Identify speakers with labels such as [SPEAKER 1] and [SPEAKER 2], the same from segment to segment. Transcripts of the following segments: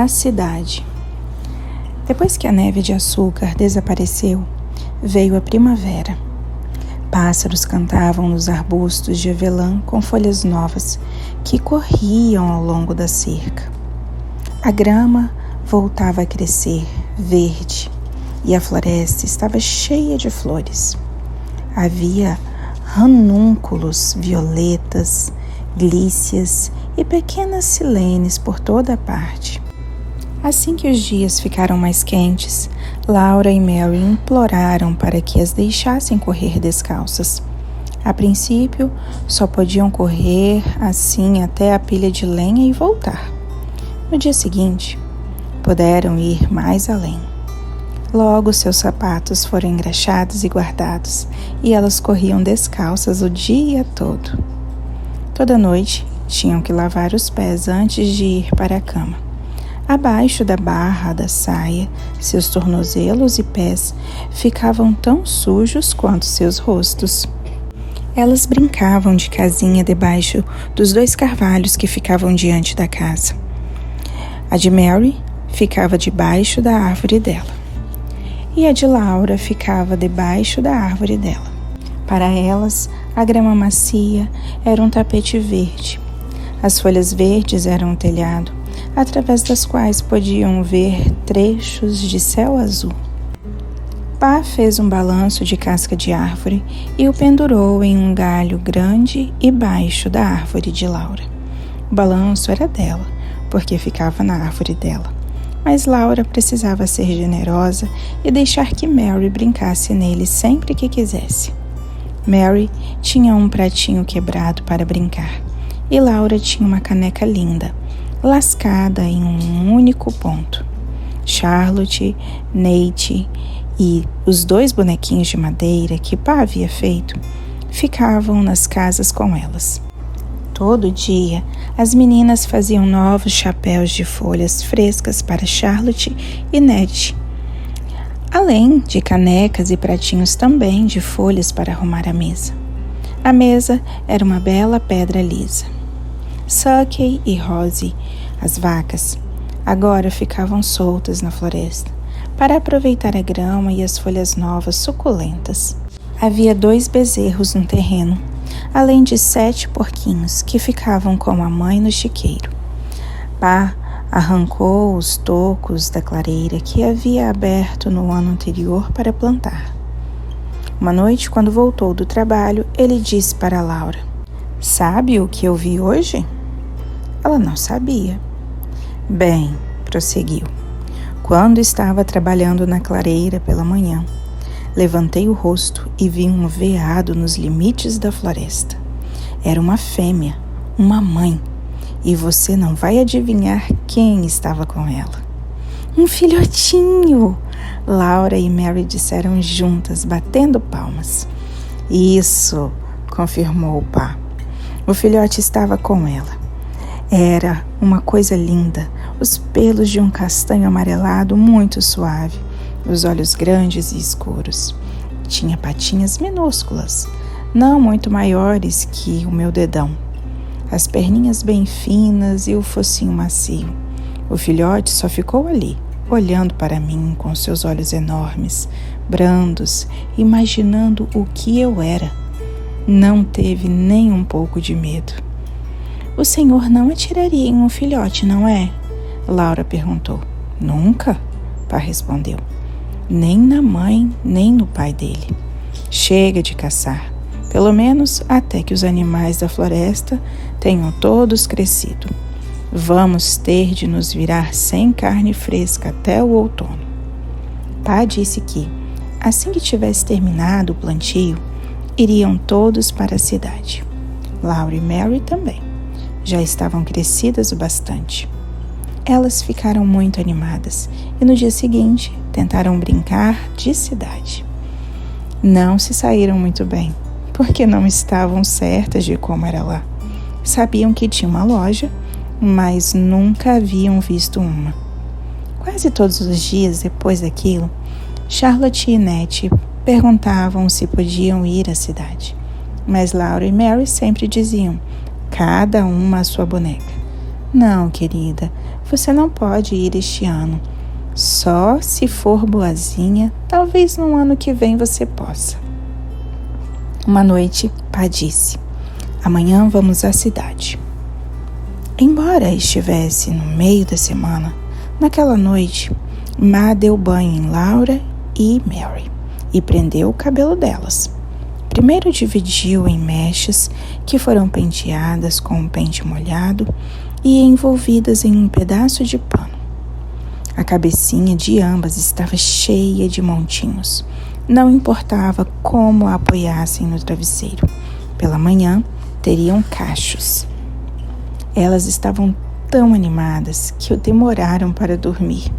[SPEAKER 1] A cidade. Depois que a neve de açúcar desapareceu, veio a primavera. Pássaros cantavam nos arbustos de avelã com folhas novas que corriam ao longo da cerca. A grama voltava a crescer, verde, e a floresta estava cheia de flores. Havia ranúnculos, violetas, glícias e pequenas silenes por toda a parte. Assim que os dias ficaram mais quentes, Laura e Mary imploraram para que as deixassem correr descalças. A princípio, só podiam correr assim até a pilha de lenha e voltar. No dia seguinte, puderam ir mais além. Logo, seus sapatos foram engraxados e guardados, e elas corriam descalças o dia todo. Toda noite, tinham que lavar os pés antes de ir para a cama. Abaixo da barra da saia, seus tornozelos e pés ficavam tão sujos quanto seus rostos. Elas brincavam de casinha debaixo dos 2 carvalhos que ficavam diante da casa. A de Mary ficava debaixo da árvore dela, e a de Laura ficava debaixo da árvore dela. Para elas, a grama macia era um tapete verde. As folhas verdes eram o telhado, através das quais podiam ver trechos de céu azul. Pá fez um balanço de casca de árvore e o pendurou em um galho grande e baixo da árvore de Laura. O balanço era dela, porque ficava na árvore dela. Mas Laura precisava ser generosa e deixar que Mary brincasse nele sempre que quisesse. Mary tinha um pratinho quebrado para brincar, e Laura tinha uma caneca linda, lascada em um único ponto. Charlotte, Nate e os 2 bonequinhos de madeira que Pá havia feito ficavam nas casas com elas. Todo dia, as meninas faziam novos chapéus de folhas frescas para Charlotte e Nate, além de canecas e pratinhos também de folhas para arrumar a mesa. A mesa era uma bela pedra lisa. Suckey e Rosie, as vacas, agora ficavam soltas na floresta para aproveitar a grama e as folhas novas suculentas. Havia 2 bezerros no terreno, além de 7 porquinhos que ficavam com a mãe no chiqueiro. Pá arrancou os tocos da clareira que havia aberto no ano anterior para plantar. Uma noite, quando voltou do trabalho, ele disse para Laura: "Sabe o que eu vi hoje?" Ela não sabia. "Bem", prosseguiu, "quando estava trabalhando na clareira pela manhã, levantei o rosto e vi um veado nos limites da floresta. Era uma fêmea, uma mãe, e você não vai adivinhar quem estava com ela." "Um filhotinho!" Laura e Mary disseram juntas, batendo palmas. "Isso", confirmou o Pá. O filhote estava com ela. Era uma coisa linda, os pelos de um castanho amarelado muito suave, os olhos grandes e escuros. Tinha patinhas minúsculas, não muito maiores que o meu dedão, as perninhas bem finas e o focinho macio. O filhote só ficou ali, olhando para mim com seus olhos enormes, brandos, imaginando o que eu era. Não teve nem um pouco de medo. "O senhor não atiraria em um filhote, não é?" Laura perguntou. "Nunca", Pá respondeu. "Nem na mãe, nem no pai dele. Chega de caçar, pelo menos até que os animais da floresta tenham todos crescido. Vamos ter de nos virar sem carne fresca até o outono." Pá disse que, assim que tivesse terminado o plantio, iriam todos para a cidade. Laura e Mary também. Já estavam crescidas o bastante. Elas ficaram muito animadas e no dia seguinte tentaram brincar de cidade. Não se saíram muito bem, porque não estavam certas de como era lá. Sabiam que tinha uma loja, mas nunca haviam visto uma. Quase todos os dias depois daquilo, Charlotte e Nate perguntavam se podiam ir à cidade. Mas Laura e Mary sempre diziam: "Cada uma a sua boneca." "Não, querida, Você não pode ir este ano. Só se for boazinha, talvez no ano que vem você possa. Uma noite, Pá disse: amanhã vamos à cidade. Embora estivesse no meio da semana, naquela noite, Ma deu banho em Laura e Mary e prendeu o cabelo delas. Primeiro dividiu em mechas que foram penteadas com um pente molhado e envolvidas em um pedaço de pano. A cabecinha de ambas estava cheia de montinhos. Não importava como a apoiassem no travesseiro. Pela manhã, teriam cachos. Elas estavam tão animadas que demoraram para dormir.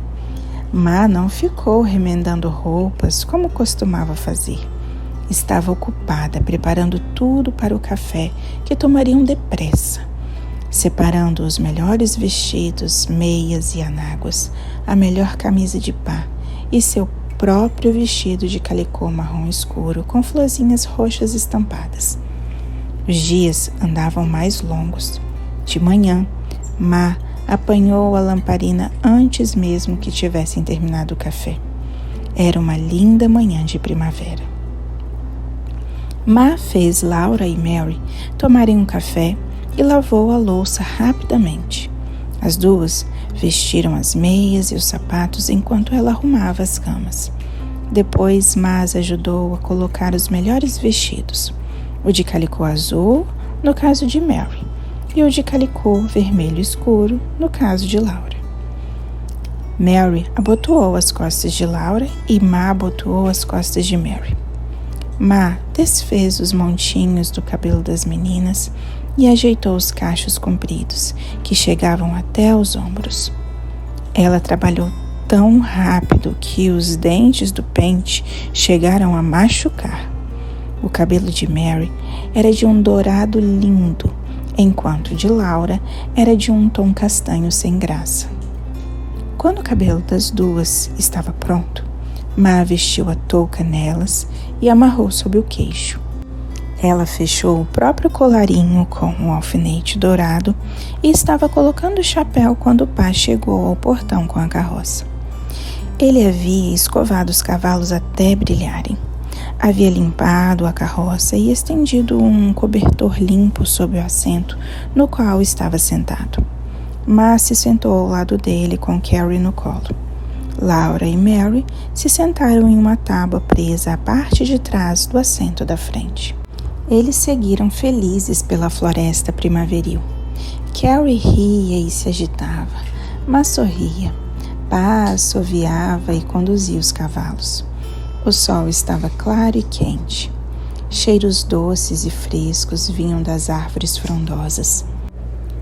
[SPEAKER 1] Ma não ficou remendando roupas como costumava fazer. Estava ocupada preparando tudo para o café que tomariam depressa, separando os melhores vestidos, meias e anáguas, a melhor camisa de Pá e seu próprio vestido de calicô marrom escuro com florzinhas roxas estampadas. Os dias andavam mais longos. De manhã, Ma apanhou a lamparina antes mesmo que tivessem terminado o café. Era uma linda manhã de primavera. Ma fez Laura e Mary tomarem um café e lavou a louça rapidamente. As duas vestiram as meias e os sapatos enquanto ela arrumava as camas. Depois, Ma as ajudou a colocar os melhores vestidos, o de calicô azul, no caso de Mary, e o de calicô vermelho escuro, no caso de Laura. Mary abotoou as costas de Laura e Ma abotoou as costas de Mary. Ma desfez os montinhos do cabelo das meninas e ajeitou os cachos compridos, que chegavam até aos ombros. Ela trabalhou tão rápido que os dentes do pente chegaram a machucar. O cabelo de Mary era de um dourado lindo, enquanto o de Laura era de um tom castanho sem graça. Quando o cabelo das duas estava pronto, Ma vestiu a touca nelas e amarrou sob o queixo. Ela fechou o próprio colarinho com um alfinete dourado e estava colocando o chapéu quando Pá chegou ao portão com a carroça. Ele havia escovado os cavalos até brilharem. Havia limpado a carroça e estendido um cobertor limpo sob o assento no qual estava sentado. Ma se sentou ao lado dele com Carrie no colo. Laura e Mary se sentaram em uma tábua presa à parte de trás do assento da frente. Eles seguiram felizes pela floresta primaveril. Carrie ria e se agitava, mas sorria. Pá assoviava e conduzia os cavalos. O sol estava claro e quente. Cheiros doces e frescos vinham das árvores frondosas.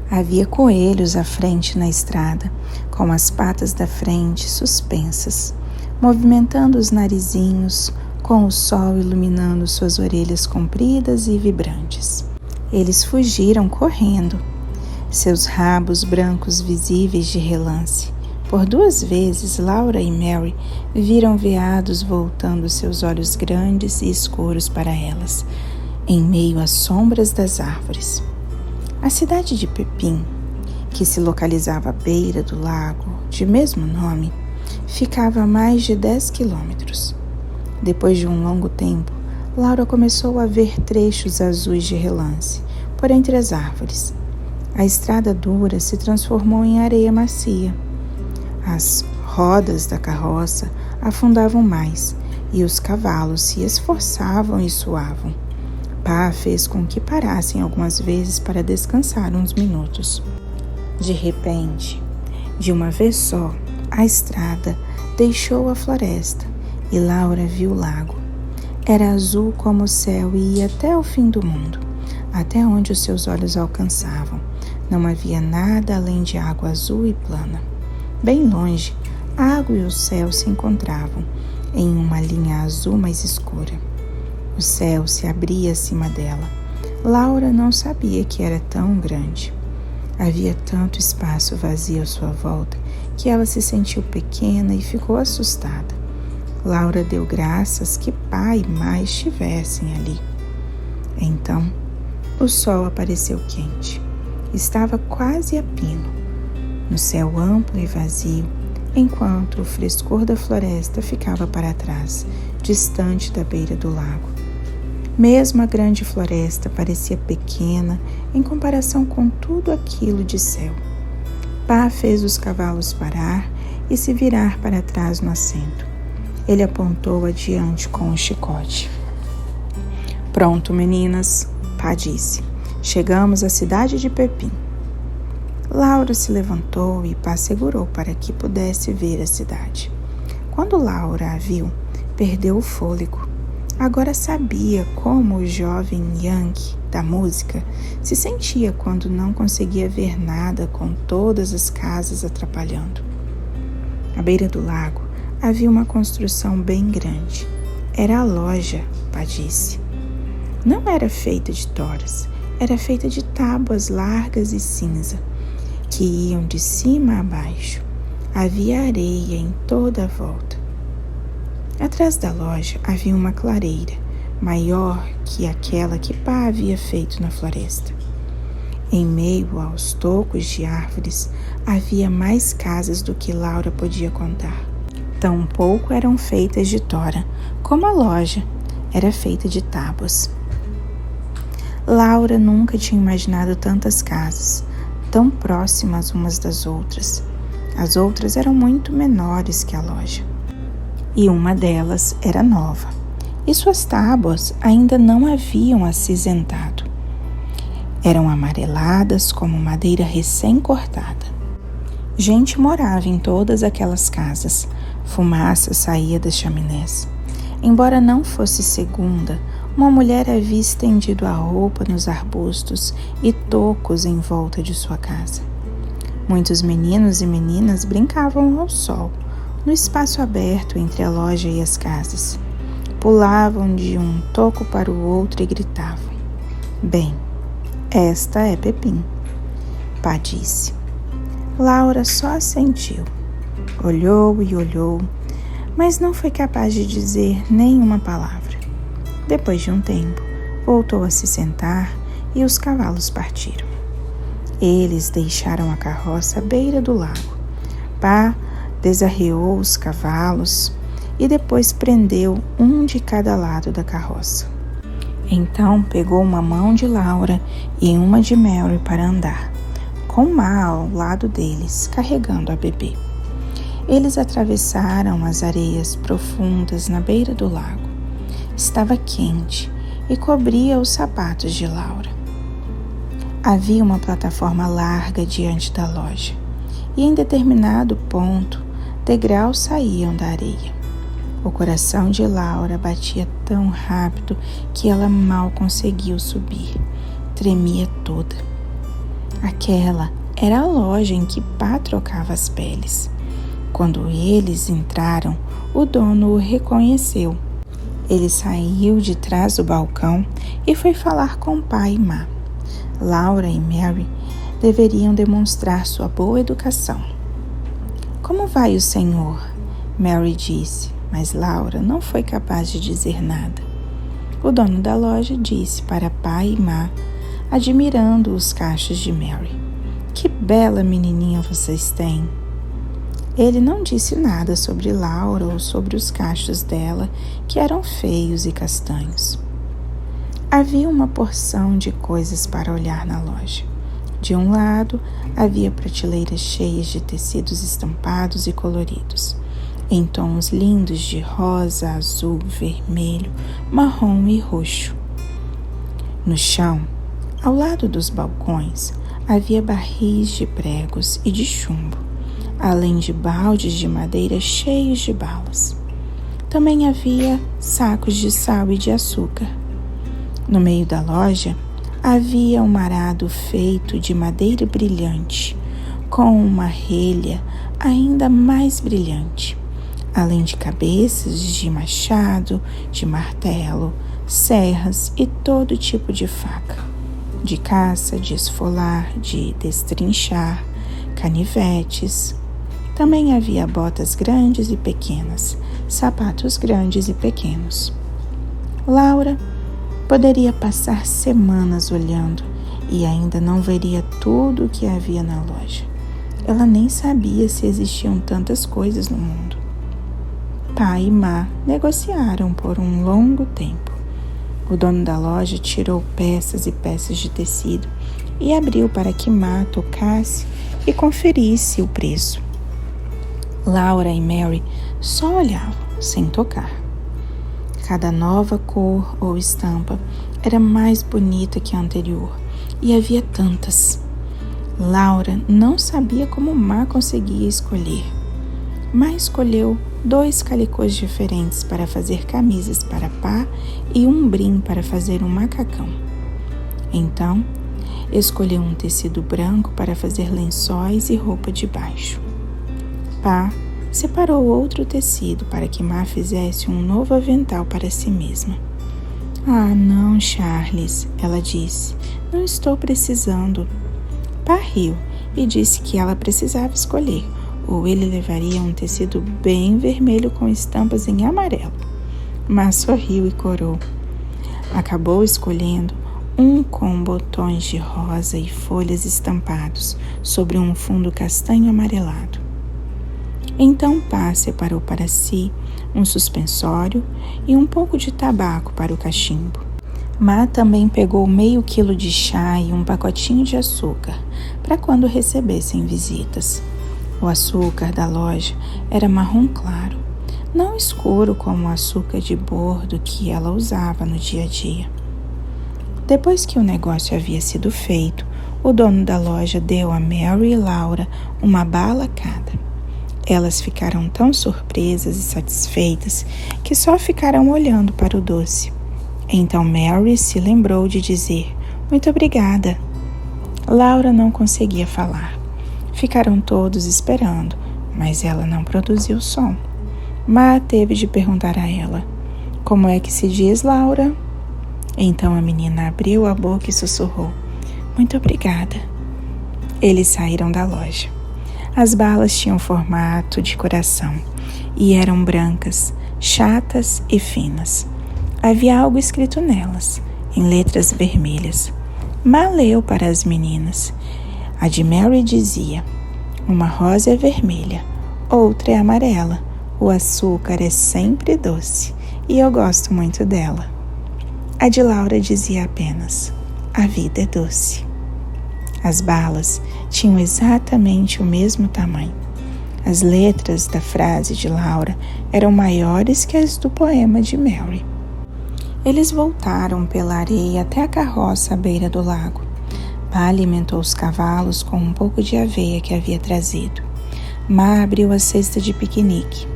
[SPEAKER 1] Havia coelhos à frente na estrada, com as patas da frente suspensas, movimentando os narizinhos, com o sol iluminando suas orelhas compridas e vibrantes. Eles fugiram correndo, seus rabos brancos visíveis de relance. Por 2 vezes, Laura e Mary viram veados voltando seus olhos grandes e escuros para elas, em meio às sombras das árvores. A cidade de Pepin, que se localizava à beira do lago de mesmo nome, ficava a mais de 10 quilômetros. Depois de um longo tempo, Laura começou a ver trechos azuis de relance por entre as árvores. A estrada dura se transformou em areia macia. As rodas da carroça afundavam mais e os cavalos se esforçavam e suavam. Pá fez com que parassem algumas vezes para descansar uns minutos. De repente, de uma vez só, a estrada deixou a floresta e Laura viu o lago. Era azul como o céu e ia até o fim do mundo, até onde os seus olhos alcançavam. Não havia nada além de água azul e plana. Bem longe, a água e o céu se encontravam em uma linha azul mais escura. O céu se abria acima dela. Laura não sabia que era tão grande. Havia tanto espaço vazio à sua volta que ela se sentiu pequena e ficou assustada. Laura deu graças que Pá e Ma estivessem ali. Então, o sol apareceu quente. Estava quase a pino. no céu amplo e vazio, enquanto o frescor da floresta ficava para trás, distante da beira do lago. Mesmo a grande floresta parecia pequena em comparação com tudo aquilo de céu. Pá fez os cavalos parar e se virar para trás no assento. Ele apontou adiante com o chicote. Pronto, meninas, Pá disse. Chegamos à cidade de Pepim. Laura se levantou e Pá segurou para que pudesse ver a cidade. Quando Laura a viu, perdeu o fôlego. Agora sabia como o jovem Yankee da música se sentia quando não conseguia ver nada com todas as casas atrapalhando. À beira do lago havia uma construção bem grande. Era a loja, Pá disse. Não era feita de toras, era feita de tábuas largas e cinza, que iam de cima a baixo. Havia areia em toda a volta. Atrás da loja havia uma clareira, maior que aquela que Pá havia feito na floresta. Em meio aos tocos de árvores, havia mais casas do que Laura podia contar. Tampouco eram feitas de tora, como a loja era feita de tábuas. Laura nunca tinha imaginado tantas casas, tão próximas umas das outras. As outras eram muito menores que a loja. E uma delas era nova, e suas tábuas ainda não haviam acinzentado. Eram amareladas como madeira recém-cortada. Gente morava em todas aquelas casas, fumaça saía das chaminés. Embora não fosse segunda, uma mulher havia estendido a roupa nos arbustos e tocos em volta de sua casa. Muitos meninos e meninas brincavam ao sol, no espaço aberto entre a loja e as casas. Pulavam de um toco para o outro e gritavam. Bem, esta é Pepim, Pá disse. Laura só assentiu. Olhou e olhou, mas não foi capaz de dizer nenhuma palavra. Depois de um tempo, voltou a se sentar e os cavalos partiram. Eles deixaram a carroça à beira do lago. Pá desarreou os cavalos e depois prendeu um de cada lado da carroça. Então pegou uma mão de Laura e uma de Mary para andar, com Ma ao lado deles, carregando a bebê. Eles atravessaram as areias profundas na beira do lago. Estava quente e cobria os sapatos de Laura. Havia uma plataforma larga diante da loja e em determinado ponto degraus saíam da areia. O coração de Laura batia tão rápido que ela mal conseguiu subir. Tremia toda. Aquela era a loja em que Pá trocava as peles. Quando eles entraram, o dono o reconheceu. Ele saiu de trás do balcão e foi falar com Pá e Ma. Laura e Mary deveriam demonstrar sua boa educação. Como vai o senhor? Mary disse, mas Laura não foi capaz de dizer nada. O dono da loja disse para Pá e Ma, admirando os cachos de Mary. Que bela menininha vocês têm! Ele não disse nada sobre Laura ou sobre os cachos dela, que eram feios e castanhos. Havia uma porção de coisas para olhar na loja. De um lado, havia prateleiras cheias de tecidos estampados e coloridos, em tons lindos de rosa, azul, vermelho, marrom e roxo. No chão, ao lado dos balcões, havia barris de pregos e de chumbo, além de baldes de madeira cheios de balas. Também havia sacos de sal e de açúcar. No meio da loja, havia um arado feito de madeira brilhante, com uma relha ainda mais brilhante, além de cabeças de machado, de martelo, serras e todo tipo de faca, de caça, de esfolar, de destrinchar, canivetes. Também havia botas grandes e pequenas, sapatos grandes e pequenos. Laura poderia passar semanas olhando e ainda não veria tudo o que havia na loja. Ela nem sabia se existiam tantas coisas no mundo. Pá e Má negociaram por um longo tempo. O dono da loja tirou peças e peças de tecido e abriu para que Má tocasse e conferisse o preço. Laura e Mary só olhavam, sem tocar. Cada nova cor ou estampa era mais bonita que a anterior, e havia tantas. Laura não sabia como Má conseguia escolher. Má escolheu 2 calicôs diferentes para fazer camisas para Pá e um brim para fazer um macacão. Então, escolheu um tecido branco para fazer lençóis e roupa de baixo. Pá separou outro tecido para que Má fizesse um novo avental para si mesma. Ah, não, Charles, ela disse, não estou precisando. Pá riu e disse que ela precisava escolher, ou ele levaria um tecido bem vermelho com estampas em amarelo. Má sorriu e corou. Acabou escolhendo um com botões de rosa e folhas estampados sobre um fundo castanho amarelado. Então Pá separou para si um suspensório e um pouco de tabaco para o cachimbo. Má também pegou meio quilo de chá e um pacotinho de açúcar para quando recebessem visitas. O açúcar da loja era marrom claro, não escuro como o açúcar de bordo que ela usava no dia a dia. Depois que o negócio havia sido feito, o dono da loja deu a Mary e Laura uma bala cada. Elas ficaram tão surpresas e satisfeitas que só ficaram olhando para o doce. Então Mary se lembrou de dizer muito obrigada. Laura não conseguia falar. Ficaram todos esperando, mas ela não produziu som. Má teve de perguntar a ela: como é que se diz, Laura? Então a menina abriu a boca e sussurrou: muito obrigada. Eles saíram da loja. As balas tinham formato de coração e eram brancas, chatas e finas. Havia algo escrito nelas, em letras vermelhas. Má leu para as meninas. A de Mary dizia: uma rosa é vermelha, outra é amarela. O açúcar é sempre doce e eu gosto muito dela. A de Laura dizia apenas: a vida é doce. As balas tinham exatamente o mesmo tamanho. As letras da frase de Laura eram maiores que as do poema de Mary. Eles voltaram pela areia até a carroça à beira do lago. Pá alimentou os cavalos com um pouco de aveia que havia trazido. Má abriu a cesta de piquenique.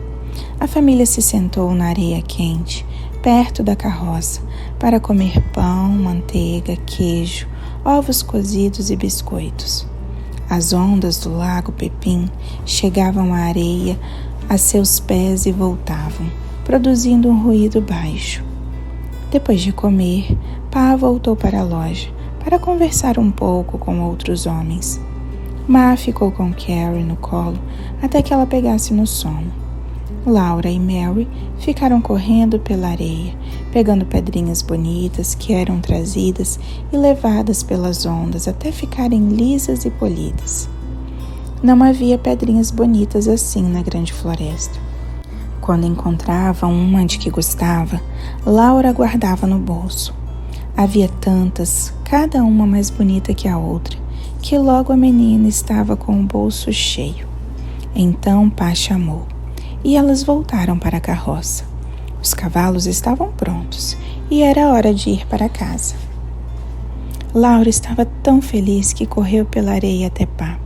[SPEAKER 1] A família se sentou na areia quente, perto da carroça, para comer pão, manteiga, queijo, ovos cozidos e biscoitos. As ondas do lago Pepim chegavam à areia a seus pés e voltavam, produzindo um ruído baixo. Depois de comer, Pá voltou para a loja para conversar um pouco com outros homens. Má ficou com Carrie no colo até que ela pegasse no sono. Laura e Mary ficaram correndo pela areia, pegando pedrinhas bonitas que eram trazidas e levadas pelas ondas até ficarem lisas e polidas. Não havia pedrinhas bonitas assim na grande floresta. Quando encontrava uma de que gostava, Laura guardava no bolso. Havia tantas, cada uma mais bonita que a outra, que logo a menina estava com o bolso cheio. Então Pá chamou, e elas voltaram para a carroça. Os cavalos estavam prontos, e era hora de ir para casa. Laura estava tão feliz que correu pela areia até Pá,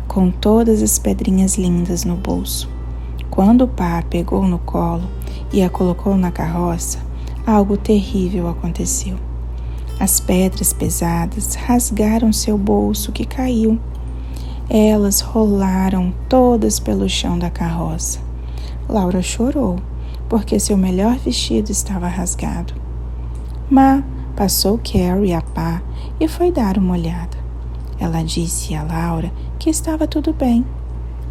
[SPEAKER 1] com todas as pedrinhas lindas no bolso. Quando Pá a pegou no colo e a colocou na carroça, algo terrível aconteceu. As pedras pesadas rasgaram seu bolso que caiu. Elas rolaram todas pelo chão da carroça. Laura chorou, porque seu melhor vestido estava rasgado. Má passou Carrie a Pá e foi dar uma olhada. Ela disse a Laura que estava tudo bem.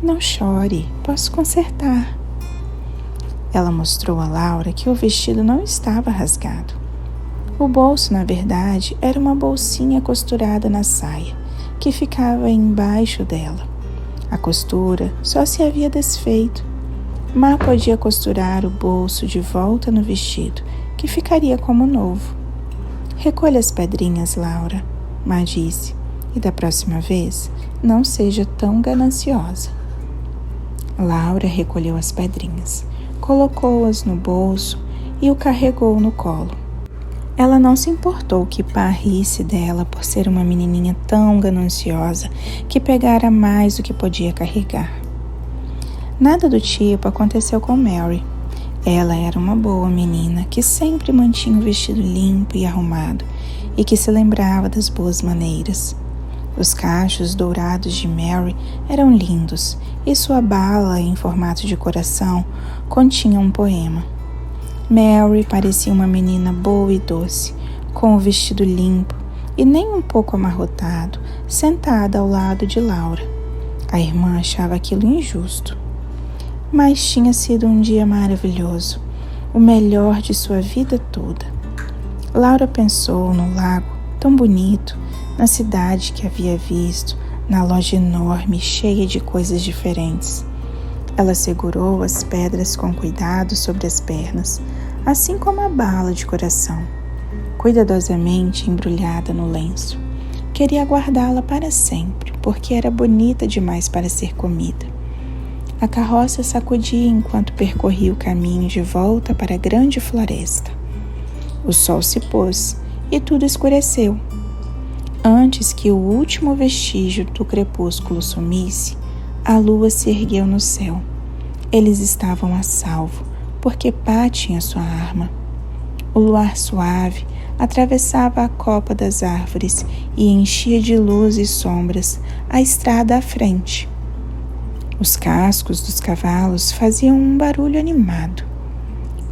[SPEAKER 1] Não chore, posso consertar. Ela mostrou a Laura que o vestido não estava rasgado. O bolso, na verdade, era uma bolsinha costurada na saia, que ficava embaixo dela. A costura só se havia desfeito. Má podia costurar o bolso de volta no vestido, que ficaria como novo. Recolha as pedrinhas, Laura, Má disse, e da próxima vez não seja tão gananciosa. Laura recolheu as pedrinhas, colocou-as no bolso e o carregou no colo. Ela não se importou que Pá risse dela por ser uma menininha tão gananciosa que pegara mais do que podia carregar. Nada do tipo aconteceu com Mary. Ela era uma boa menina que sempre mantinha o vestido limpo e arrumado e que se lembrava das boas maneiras. Os cachos dourados de Mary eram lindos e sua bala em formato de coração continha um poema. Mary parecia uma menina boa e doce, com o vestido limpo e nem um pouco amarrotado, sentada ao lado de Laura. A irmã achava aquilo injusto. Mas tinha sido um dia maravilhoso, o melhor de sua vida toda. Laura pensou no lago tão bonito, na cidade que havia visto, na loja enorme cheia de coisas diferentes. Ela segurou as pedras com cuidado sobre as pernas, assim como a bala de coração, cuidadosamente embrulhada no lenço. Queria guardá-la para sempre, porque era bonita demais para ser comida. A carroça sacudia enquanto percorria o caminho de volta para a grande floresta. O sol se pôs e tudo escureceu. Antes que o último vestígio do crepúsculo sumisse, a lua se ergueu no céu. Eles estavam a salvo, porque Pá tinha sua arma. O luar suave atravessava a copa das árvores e enchia de luz e sombras a estrada à frente. Os cascos dos cavalos faziam um barulho animado.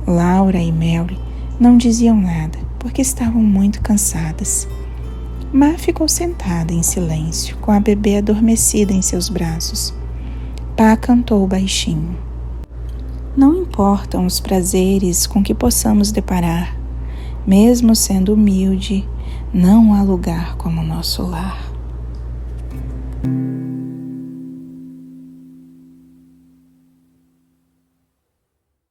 [SPEAKER 1] Laura e Mary não diziam nada, porque estavam muito cansadas. Má ficou sentada em silêncio, com a bebê adormecida em seus braços. Pá cantou baixinho. Não importam os prazeres com que possamos deparar, mesmo sendo humilde, não há lugar como nosso lar.